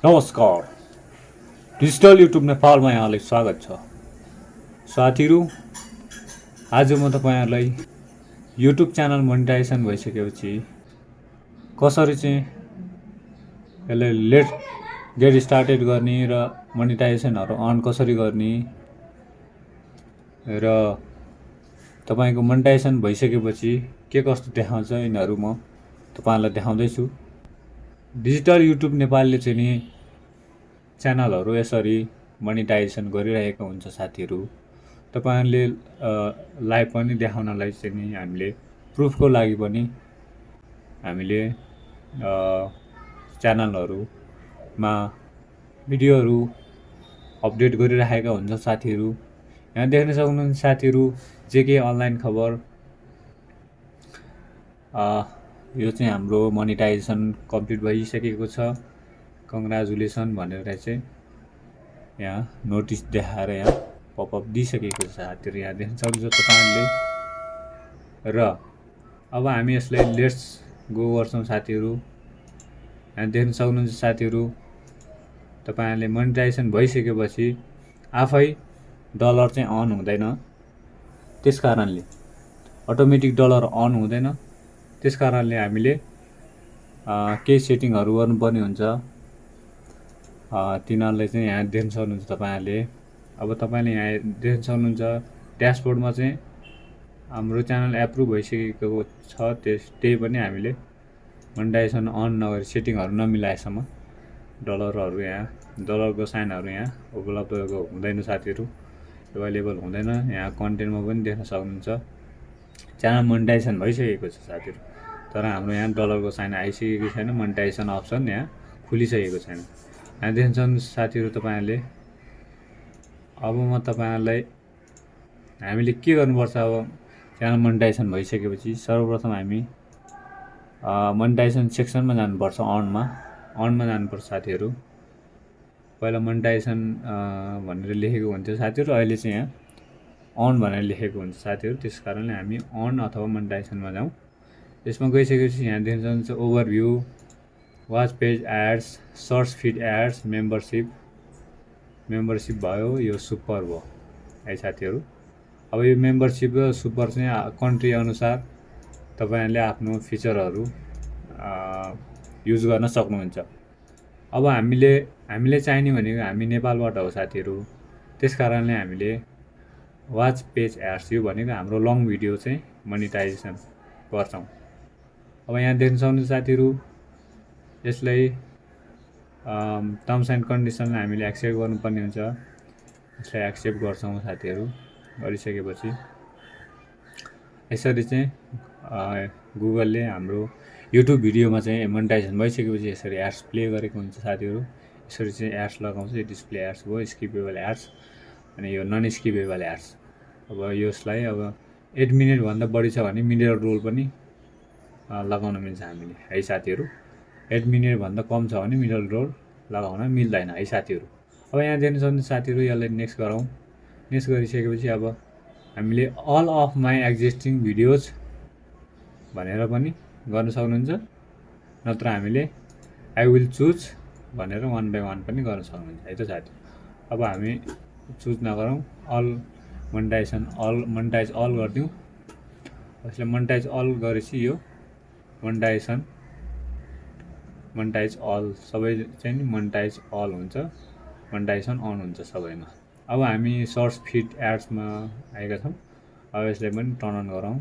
नमस्कार digital YouTube नेपालमा यहाँलाई स्वागत छ साथीहरू। आज म तपाईहरुलाई युट्युब च्यानल मोनेटाइजेसन भइसकेपछि कसरी चाहिँ यसलाई लेट गेट स्टार्टेड गर्ने र मोनेटाइजेसनहरु अन कसरी गर्ने र तपाईको मोनेटाइजेसन भइसकेपछि के कस्तो देखाउँछ यिनीहरु म तपाईहरुलाई देखाउँदै छु। डिजिटल युट्युब नेपालले चाहिँ नि च्यानलहरु यसरी मोनेटाइजेसन गरिरहेको हुन्छ साथीहरु। तपाईहरुले लाइभ पनि देखाउनलाई चाहिँ नि हामीले प्रुफको लागि पनि हामीले च्यानलहरुमा भिडियोहरु अपडेट गरिरहेका हुन्छ साथीहरु। यहाँ देख्न सक्नुहुन्छ साथीहरु जेके अनलाइन खबर यो चाहिँ हाम्रो मोनेटाइजेसन कम्प्लिट भइसकेको छ। कंग्रेचुलेसन भनेर चाहिँ यहाँ नोटिस देखाएर यहाँ पपअप दिइसकेको छ साथीहरु। यहाँ देख्न सक्नुहुन्छ तपाईहरुले र अब हामी यसलाई लेट्स गो गर्छौं साथीहरु। यहाँ देख्न सक्नुहुन्छ साथीहरु तपाईहरुले मोनेटाइजेसन भइसकेपछि आफै डलर चाहिँ अन हुँदैन। त्यसकारणले अटोमेटिक डलर अन हुँदैन। त्यसकारणले हामीले केही सेटिङहरु गर्नुपर्ने हुन्छ। तिनीहरुले चाहिँ यहाँ देख्न सक्नुहुन्छ तपाईहरुले। अब तपाईले यहाँ देख्न सक्नुहुन्छ ड्याशबोर्डमा चाहिँ हाम्रो च्यानल एप्रुभ भइसकेको छ। त्यही पनि हामीले मोनेटाइजेसन अन नगरी सेटिङहरु नमिलाएसम्म डलरहरु यहाँ डलरको साइनहरु यहाँ उपलब्ध हुँदैन साथीहरु, अवेलेबल हुँदैन। यहाँ कन्टेन्टमा पनि देख्न सक्नुहुन्छ च्यानल मोनेटाइजेसन भइसकेको छ साथीहरु, तर हाम्रो यहाँ डलरको साइन आइसकेको छैन। मोनेटाइजेसन अप्सन यहाँ खुलिसकेको छैन। यहाँ देख्न सक्नुहुन्छ साथीहरु तपाईहरुले। अब म तपाईहरुलाई हामीले के गर्नुपर्छ अब च्यानल मोनेटाइजेसन भइसकेपछि सर्वप्रथम हामी मोनेटाइजेसन सेक्सनमा जानुपर्छ। अनमा जानुपर्छ साथीहरु। पहिला मोनेटाइजेसन भनेर लेखेको हुन्छ साथीहरु, अहिले चाहिँ यहाँ अन भनेर लेखेको हुन्छ साथीहरु। त्यसकारणले हामी अन अथवा मोनेटाइजेसनमा जाउँ। यसमा गइसकेपछि यहाँ देख्न सक्नुहुन्छ overview, watch page ads, search feed ads, membership भयो, यो सुपर भयो है साथीहरु। अब यो मेम्बरशिप र सुपर चाहिँ कन्ट्री अनुसार तपाईहरुले आफ्नो फिचरहरु युज गर्न सक्नुहुन्छ। अब हामीले चाहिने भनेको हामी नेपालबाट हो साथीहरु। त्यसकारणले हामीले वाच पेज एड्स यो भनेको हाम्रो लङ भिडियो चाहिँ मोनेटाइजेसन गर्छौं। अब यहाँ देख्न सक्नुहुन्छ साथीहरु यसलाई टर्म्स एन्ड कन्डिसनलाई हामीले एक्सेप्ट गर्नुपर्ने हुन्छ। यसलाई एक्सेप्ट गर्छौं साथीहरु। गरिसकेपछि यसरी चाहिँ गुगलले हाम्रो युट्युब भिडियोमा चाहिँ मोनेटाइजेसन भइसकेपछि यसरी एड्स प्ले गरेको हुन्छ साथीहरु। यसरी चाहिँ एड्स लगाउँछ। यो डिस्प्ले एड्स भयो, स्किपेबल एड्स अनि यो नन स्किपेबल एड्स। अब यसलाई अब 8 मिनेट भन्दा बढी छ भने मिडल रोल पनि लगाउन मिल्छ हामीले है साथीहरु। 8 मिनेट भन्दा कम छ भने मिडल रोल लगाउन मिल्दैन है साथीहरु। अब यहाँ देख्न सक्नुहुन्छ साथीहरु यसलाई नेक्स्ट गरौँ। नेक्स्ट गरिसकेपछि अब हामीले all of my existing videos भनेर पनि गर्न सक्नुहुन्छ, नत्र हामीले आई विल चुज भनेर 1 बाइ 1 पनि गर्न सक्नुहुन्छ है त साथी। अब हामी चुज नगरौँ, अल मोनेटाइज अल गर्दियौँ। यसले मोनेटाइज अल गरेपछि यो मोनेटाइज अल सबै चाहिँ नि मोनेटाइज अल हुन्छ, मोनेटाइजेसन अन हुन्छ सबैमा। अब हामी सर्च फिड एड्समा आएका छौँ। अब यसलाई पनि टर्न अन गरौँ।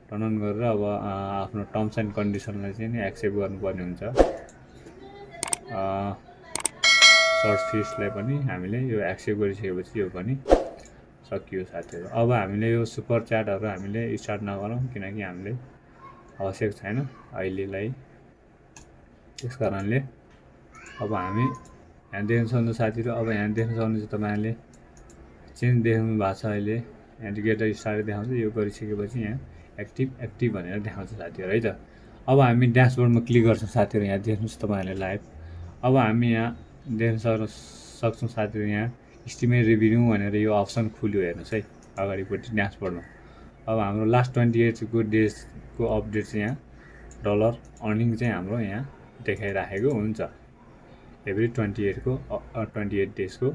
टर्न अन गरेर अब आफ्नो टर्म्स एन्ड कन्डिसनलाई चाहिँ नि एक्सेप्ट गर्नुपर्ने हुन्छ। सर्च फिड्सलाई पनि हामीले यो एक्सेप्ट गरिसकेपछि यो पनि सकियो साथीहरु। अब हामीले यो सुपर च्याटहरु हामीले स्टार्ट नगरौँ किनकि हामीले आवश्यक छैन अहिलेलाई। त्यसकारणले अब हामी यहाँ देख्न सक्नुहुन्छ साथीहरु। अब यहाँ देख्न सक्नुहुन्छ तपाईहरुले चेन्ज देख्नु भएको छ। अहिले इन्डिकेटर स्टार्ट देखाउँछ। यो गरिसकेपछि यहाँ एक्टिभ भनेर देखाउँछ साथीहरु है त। अब हामी ड्याशबोर्डमा क्लिक गर्छौं साथीहरु। यहाँ देख्नुस् तपाईहरुले लाइभ। अब हामी यहाँ देख्न सक्छौं साथीहरु यहाँ एस्टिमेट रेभिन्यू भनेर यो अप्सन खुल्यो हेर्नुस् है अगाडिपट्टि ड्याशबोर्डमा। अब हाम्रो लास्ट 28 को डेजको अपडेट चाहिँ यहाँ डलर अर्निङ चाहिँ हाम्रो यहाँ देखाइराखेको हुन्छ। एभ्री 28 डेजको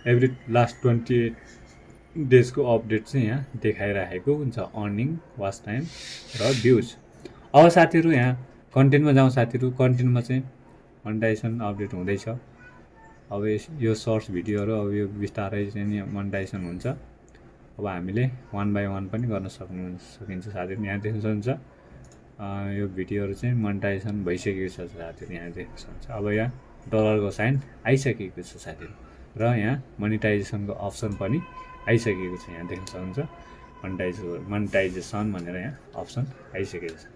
एभ्री लास्ट 28 डेजको अपडेट चाहिँ यहाँ देखाइराखेको हुन्छ, अर्निङ, वाच टाइम र भ्युज। अब साथीहरू यहाँ कन्टेन्टमा जाउँ साथीहरू। कन्टेन्टमा चाहिँ मोनेटाइजेसन अपडेट हुँदैछ। अब यो सर्ट्स भिडियोहरू अब यो बिस्तारै चाहिँ नि मोनेटाइजेसन हुन्छ। अब हामीले 1 बाई 1 पनि गर्न सकिन्छ साथीहरू। यहाँ देख्न सक्नुहुन्छ यो भिडियोहरू चाहिँ मोनेटाइजेसन भइसकेको छ साथीहरू, यहाँ देख्न सक्नुहुन्छ। अब यहाँ डलरको साइन आइसकेको छ साथीहरू, र यहाँ मोनेटाइजेसनको अप्सन पनि आइसकेको छ, यहाँ देख्न सक्नुहुन्छ। मोनेटाइजेसन भनेर यहाँ अप्सन आइसकेको छ।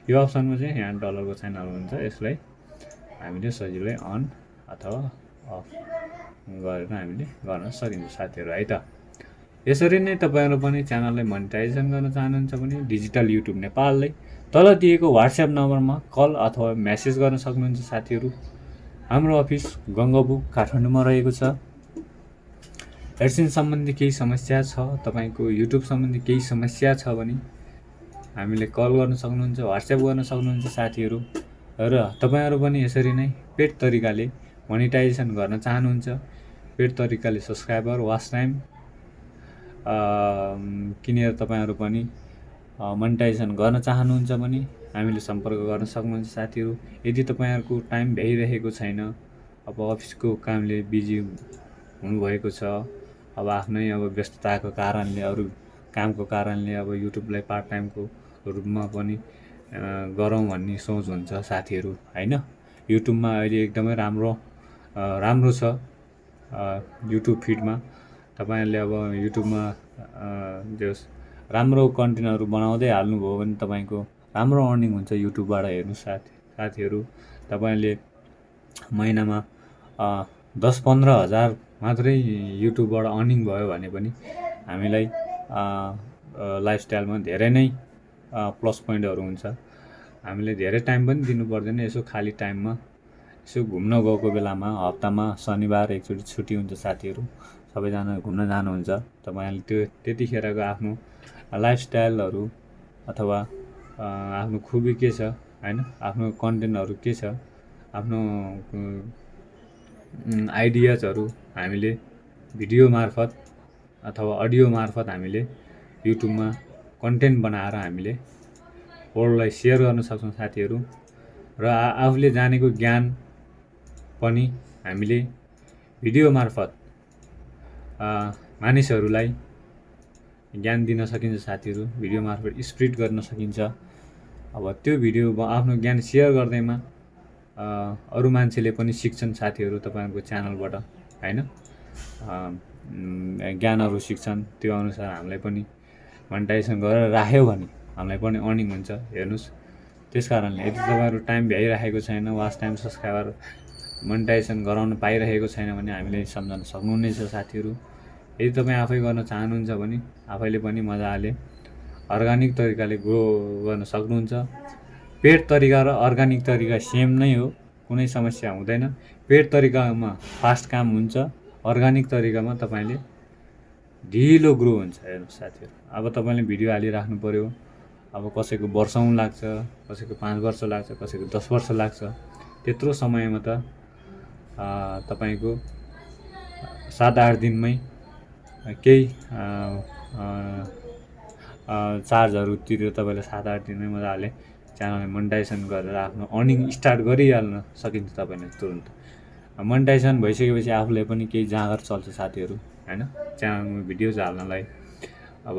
यो अप्सनमा चाहिँ यहाँ डलरको साइन आउनुहुन्छ, यसलाई हामीले सजिलै अन अथवा अफ गरेर हामीले गर्न सकिन्छ साथीहरू है त। यसरी नै तपाईँहरू पनि च्यानललाई मोनेटाइजेसन गर्न चाहनुहुन्छ भने डिजिटल युट्युब नेपाललाई तल दिएको वाट्सएप नम्बरमा कल अथवा मेसेज गर्न सक्नुहुन्छ साथीहरू। हाम्रो अफिस गङ्गाबु काठमाडौँमा रहेको छ। एडसेन्स सम्बन्धी केही समस्या छ, तपाईँको युट्युब सम्बन्धी केही समस्या छ भने हामीले कल गर्न सक्नुहुन्छ, वाट्सएप गर्न सक्नुहुन्छ साथीहरू। र तपाईँहरू पनि यसरी नै पेड तरिकाले मोनेटाइजेसन गर्न चाहनुहुन्छ, पेड तरिकाले सब्सक्राइबर, वाच टाइम किनेर तपाईँहरू पनि मोनेटाइजेसन गर्न चाहनुहुन्छ भने हामीले सम्पर्क गर्न सक्नुहुन्छ साथीहरू। यदि तपाईँहरूको टाइम भ्याइरहेको छैन, अब अफिसको कामले बिजी हुनुभएको छ, अब आफ्नै अब व्यस्तताको कारणले, अरू कामको कारणले अब युट्युबलाई पार्ट टाइमको रूपमा पनि गरौँ भन्ने सोच हुन्छ साथीहरू होइन। युट्युबमा अहिले एकदमै राम्रो छ युट्युब फिडमा। तपाईँहरूले अब युट्युबमा राम्रो कन्टेन्टहरू बनाउँदै हाल्नुभयो भने तपाईँको राम्रो अर्निङ हुन्छ युट्युबबाट। हेर्नु साथीहरू, तपाईँले महिनामा 10-15 हजार मात्रै युट्युबबाट अर्निङ भयो भने पनि हामीलाई लाइफस्टाइलमा धेरै नै प्लस पोइन्टहरू हुन्छ। हामीले धेरै टाइम पनि दिनु पर्दैन, यसो खाली टाइममा यसो घुम्न गएको बेलामा हप्तामा शनिबार एकचोटि छुट्टी हुन्छ साथीहरू, सबैजना घुम्न जानुहुन्छ। तपाईँहरूले त्यतिखेरको आफ्नो लाइफस्टाइलहरू अथवा आफ्नो खुबी के छ होइन, आफ्नो कन्टेन्टहरू के छ, आफ्नो आइडियाजहरू हामीले भिडियो मार्फत अथवा अडियो मार्फत हामीले युट्युबमा कन्टेन्ट बनाएर हामीले वर्ल्डलाई सेयर गर्न सक्छौँ साथीहरू। र आफूले जानेको ज्ञान पनि हामीले भिडियो मार्फत मानिसहरूलाई ज्ञान दिन सकिन्छ साथीहरू, भिडियो मार्फत स्प्रेड गर्न सकिन्छ। अब त्यो भिडियो आफ्नो ज्ञान सेयर गर्दैमा अरू मान्छेले पनि सिक्छन् साथीहरू तपाईँहरूको च्यानलबाट होइन, ज्ञानहरू सिक्छन्। त्यो अनुसार हामीलाई पनि मोनेटाइजेसन गरेर राख्यो भने हामीलाई पनि अर्निङ हुन्छ। हेर्नुहोस्, त्यस कारणले यदि तपाईँहरू टाइम भ्याइरहेको छैन, वाच टाइम, सब्सक्राइबर मोनेटाइजेसन गराउन पाइरहेको छैन भने हामीले सम्झन सक्नुहुनेछ साथीहरू। यदि तपाईँ आफै गर्न चाहनुहुन्छ भने आफैले पनि मजाले अर्ग्यानिक तरिकाले ग्रो गर्न सक्नुहुन्छ। पेड तरिका र अर्ग्यानिक तरिका सेम नै हो, कुनै समस्या हुँदैन। पेड तरिकामा फास्ट काम हुन्छ, अर्ग्यानिक तरिकामा तपाईँले ढिलो ग्रो हुन्छ। हेर्नुहोस् साथीहरू, अब तपाईँले भिडियो हालिराख्नु पऱ्यो, अब कसैको वर्षौँ लाग्छ, कसैको 5 वर्ष लाग्छ, कसैको 10 वर्ष लाग्छ। त्यत्रो समयमा त तपाईँको 7-8 दिनमै केही चार्जहरू तिरेर तपाईँले 7-8 दिनमै मजाले च्यानल मोनेटाइजेसन गरेर आफ्नो अर्निङ स्टार्ट गरिहाल्न सकिन्छ तपाईँले तुरुन्त। मोनेटाइजेसन भइसकेपछि आफूलाई पनि केही जाँगर चल्छ साथीहरू होइन, च्यानलमा भिडियोज हाल्नलाई, अब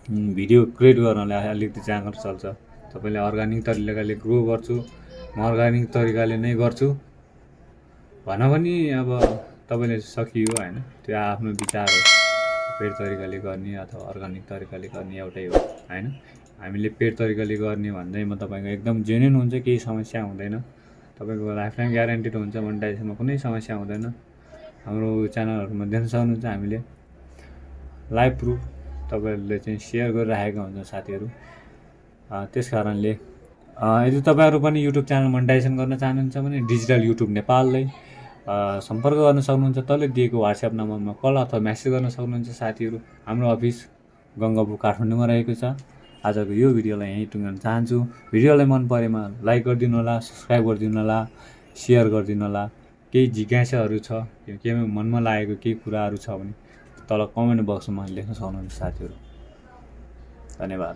भिडियो क्रिएट गर्नलाई अलिकति जाँगर चल्छ। तपाईँले अर्ग्यानिक तरिकाले ग्रो गर्छु, म अर्ग्यानिक तरिकाले नै गर्छु भन पनि अब तपाईँले सकियो होइन, त्यो आफ्नो विचार हो। पेड तरिकाले गर्ने अथवा अर्ग्यानिक तरिकाले गर्ने एउटै हो होइन। हामीले पेड तरिकाले गर्ने भन्दैमा तपाईँको एकदम जेन्युन हुन्छ, केही समस्या हुँदैन, तपाईँको लाइफ टाइम ग्यारेन्टेड हुन्छ, मोनेटाइजेसनमा कुनै समस्या हुँदैन। हाम्रो च्यानलहरूमा देख्न सक्नुहुन्छ हामीले लाइभ प्रुफ तपाईँहरूले चाहिँ सेयर गरिराखेका हुन्छ साथीहरू। त्यस कारणले यदि तपाईँहरू पनि युट्युब च्यानल मोनेटाइजेसन गर्न चाहनुहुन्छ भने डिजिटल युट्युब नेपाललाई सम्पर्क गर्न सक्नुहुन्छ। तल दिएको वाट्सएप नम्बरमा कल अथवा मेसेज गर्न सक्नुहुन्छ साथीहरू। हाम्रो अफिस गङ्गाबु काठमाडौँमा रहेको छ। आजको यो भिडियोलाई यहीँ टुङ्गाउन चाहन्छु। भिडियोलाई मन परेमा लाइक गरिदिनु होला, सब्सक्राइब गरिदिनु होला। सेयर गरिदिनु होला। केही जिज्ञासाहरू छ, केही मनमा लागेको केही कुराहरू छ भने तल कमेन्ट बक्समा लेख्न सक्नुहुन्छ साथीहरू। धन्यवाद।